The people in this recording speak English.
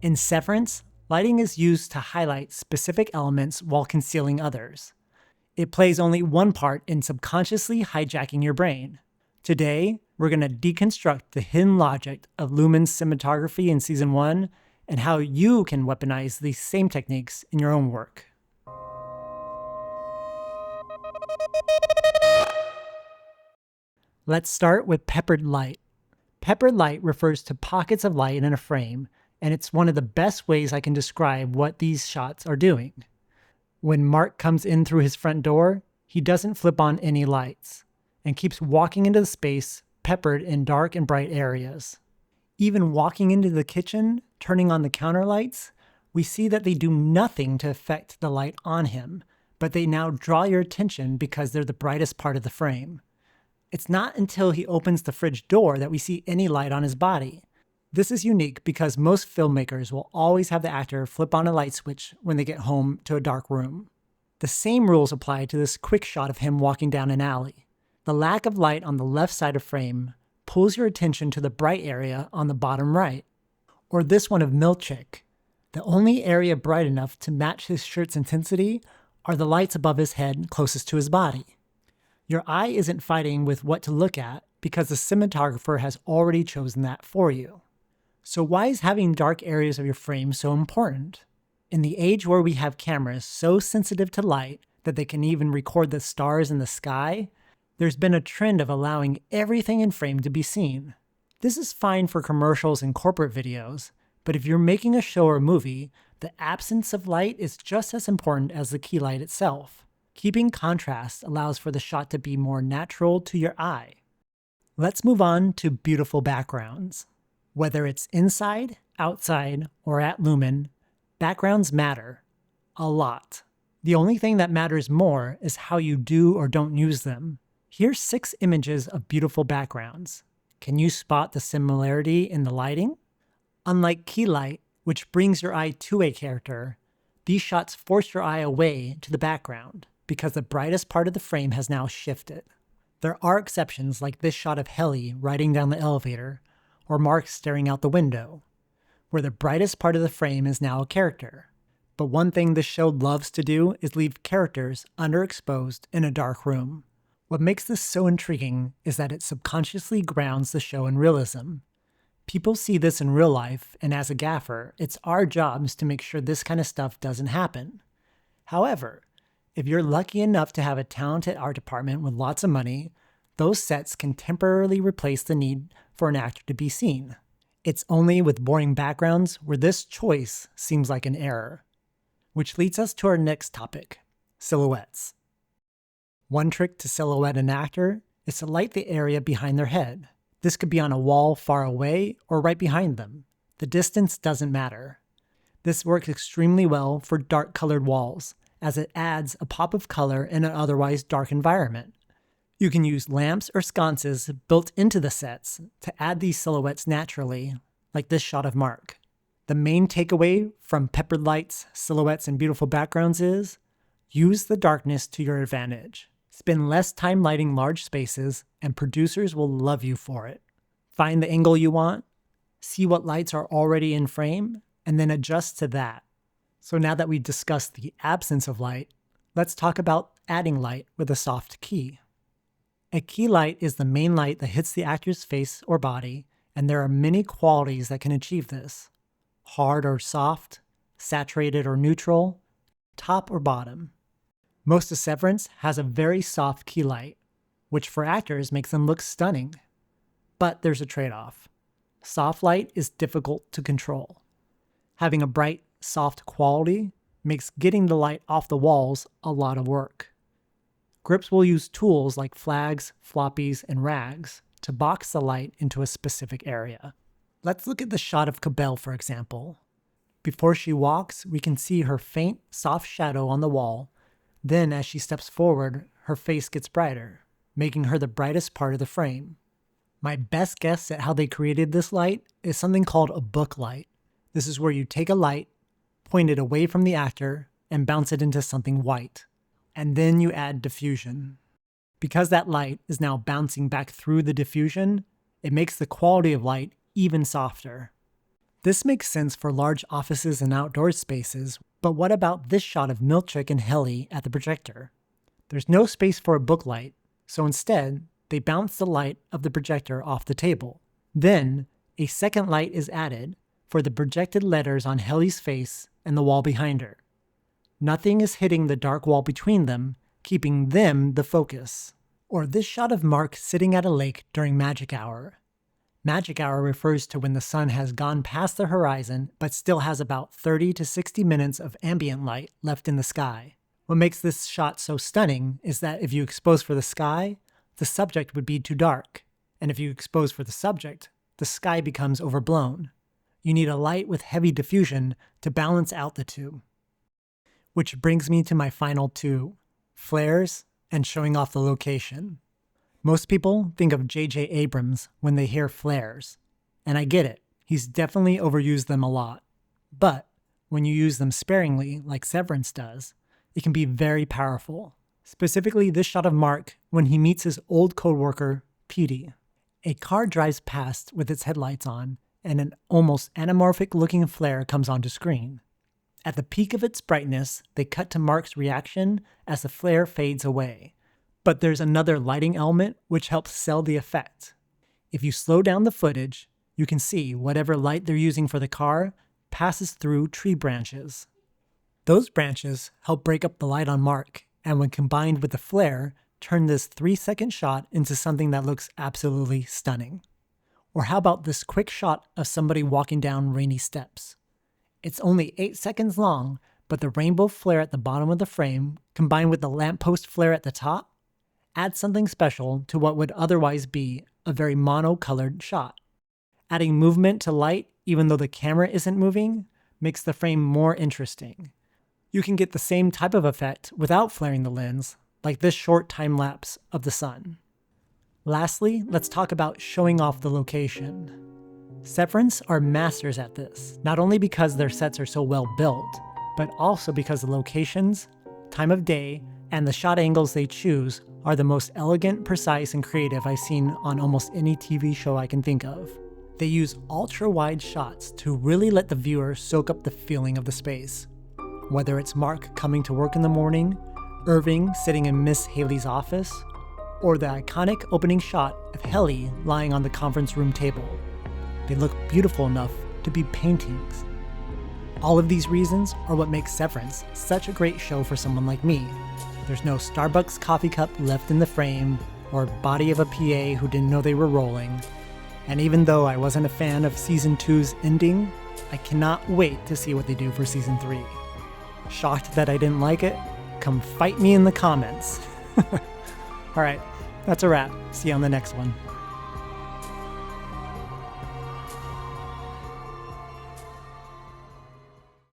In Severance, lighting is used to highlight specific elements while concealing others. It plays only one part in subconsciously hijacking your brain. Today, we're going to deconstruct the hidden logic of Lumen's cinematography in Season 1 and how you can weaponize these same techniques in your own work. Let's start with peppered light. Peppered light refers to pockets of light in a frame, and it's one of the best ways I can describe what these shots are doing. When Mark comes in through his front door, he doesn't flip on any lights, and keeps walking into the space peppered in dark and bright areas. Even walking into the kitchen, turning on the counter lights, we see that they do nothing to affect the light on him, but they now draw your attention because they're the brightest part of the frame. It's not until he opens the fridge door that we see any light on his body. This is unique because most filmmakers will always have the actor flip on a light switch when they get home to a dark room. The same rules apply to this quick shot of him walking down an alley. The lack of light on the left side of frame pulls your attention to the bright area on the bottom right. Or this one of Milchick. The only area bright enough to match his shirt's intensity are the lights above his head closest to his body. Your eye isn't fighting with what to look at because the cinematographer has already chosen that for you. So why is having dark areas of your frame so important? In the age where we have cameras so sensitive to light that they can even record the stars in the sky, there's been a trend of allowing everything in frame to be seen. This is fine for commercials and corporate videos, but if you're making a show or movie, the absence of light is just as important as the key light itself. Keeping contrast allows for the shot to be more natural to your eye. Let's move on to beautiful backgrounds. Whether it's inside, outside, or at Lumen, backgrounds matter. A lot. The only thing that matters more is how you do or don't use them. Here's 6 images of beautiful backgrounds. Can you spot the similarity in the lighting? Unlike key light, which brings your eye to a character, these shots force your eye away to the background, because the brightest part of the frame has now shifted. There are exceptions like this shot of Helly riding down the elevator, or Mark staring out the window, where the brightest part of the frame is now a character. But one thing this show loves to do is leave characters underexposed in a dark room. What makes this so intriguing is that it subconsciously grounds the show in realism. People see this in real life, and as a gaffer, it's our jobs to make sure this kind of stuff doesn't happen. However, if you're lucky enough to have a talented art department with lots of money, those sets can temporarily replace the need for an actor to be seen. It's only with boring backgrounds where this choice seems like an error. Which leads us to our next topic, silhouettes. One trick to silhouette an actor is to light the area behind their head. This could be on a wall far away or right behind them. The distance doesn't matter. This works extremely well for dark-colored walls, as it adds a pop of color in an otherwise dark environment. You can use lamps or sconces built into the sets to add these silhouettes naturally, like this shot of Mark. The main takeaway from peppered lights, silhouettes, and beautiful backgrounds is, use the darkness to your advantage. Spend less time lighting large spaces, and producers will love you for it. Find the angle you want, see what lights are already in frame, and then adjust to that. So now that we've discussed the absence of light, let's talk about adding light with a soft key. A key light is the main light that hits the actor's face or body, and there are many qualities that can achieve this. Hard or soft, saturated or neutral, top or bottom. Most of Severance has a very soft key light, which for actors makes them look stunning. But there's a trade-off. Soft light is difficult to control. Having a bright, soft quality makes getting the light off the walls a lot of work. Grips will use tools like flags, floppies, and rags to box the light into a specific area. Let's look at the shot of Cabell, for example. Before she walks, we can see her faint, soft shadow on the wall. Then, as she steps forward, her face gets brighter, making her the brightest part of the frame. My best guess at how they created this light is something called a book light. This is where you take a light, point it away from the actor, and bounce it into something white. And then you add diffusion. Because that light is now bouncing back through the diffusion, it makes the quality of light even softer. This makes sense for large offices and outdoor spaces, but what about this shot of Milchick and Helly at the projector? There's no space for a book light, so instead, they bounce the light of the projector off the table. Then, a second light is added for the projected letters on Helly's face and the wall behind her. Nothing is hitting the dark wall between them, keeping them the focus. Or this shot of Mark sitting at a lake during magic hour. Magic hour refers to when the sun has gone past the horizon but still has about 30 to 60 minutes of ambient light left in the sky. What makes this shot so stunning is that if you expose for the sky, the subject would be too dark, and if you expose for the subject, the sky becomes overblown. You need a light with heavy diffusion to balance out the two. Which brings me to my final two, flares and showing off the location. Most people think of J.J. Abrams when they hear flares, and I get it, he's definitely overused them a lot. But when you use them sparingly, like Severance does, it can be very powerful. Specifically this shot of Mark when he meets his old coworker, Petey. A car drives past with its headlights on, and an almost anamorphic looking flare comes onto screen. At the peak of its brightness, they cut to Mark's reaction as the flare fades away. But there's another lighting element which helps sell the effect. If you slow down the footage, you can see whatever light they're using for the car passes through tree branches. Those branches help break up the light on Mark, and when combined with the flare, turn this 3-second shot into something that looks absolutely stunning. Or how about this quick shot of somebody walking down rainy steps? It's only 8 seconds long, but the rainbow flare at the bottom of the frame, combined with the lamppost flare at the top, adds something special to what would otherwise be a very mono-colored shot. Adding movement to light, even though the camera isn't moving, makes the frame more interesting. You can get the same type of effect without flaring the lens, like this short time lapse of the sun. Lastly, let's talk about showing off the location. Severance are masters at this, not only because their sets are so well built, but also because the locations, time of day, and the shot angles they choose are the most elegant, precise, and creative I've seen on almost any TV show I can think of. They use ultra-wide shots to really let the viewer soak up the feeling of the space. Whether it's Mark coming to work in the morning, Irving sitting in Miss Haley's office, or the iconic opening shot of Helly lying on the conference room table. They look beautiful enough to be paintings. All of these reasons are what makes Severance such a great show for someone like me. There's no Starbucks coffee cup left in the frame, or body of a PA who didn't know they were rolling. And even though I wasn't a fan of Season 2's ending, I cannot wait to see what they do for Season 3. Shocked that I didn't like it? Come fight me in the comments. Alright, that's a wrap. See you on the next one.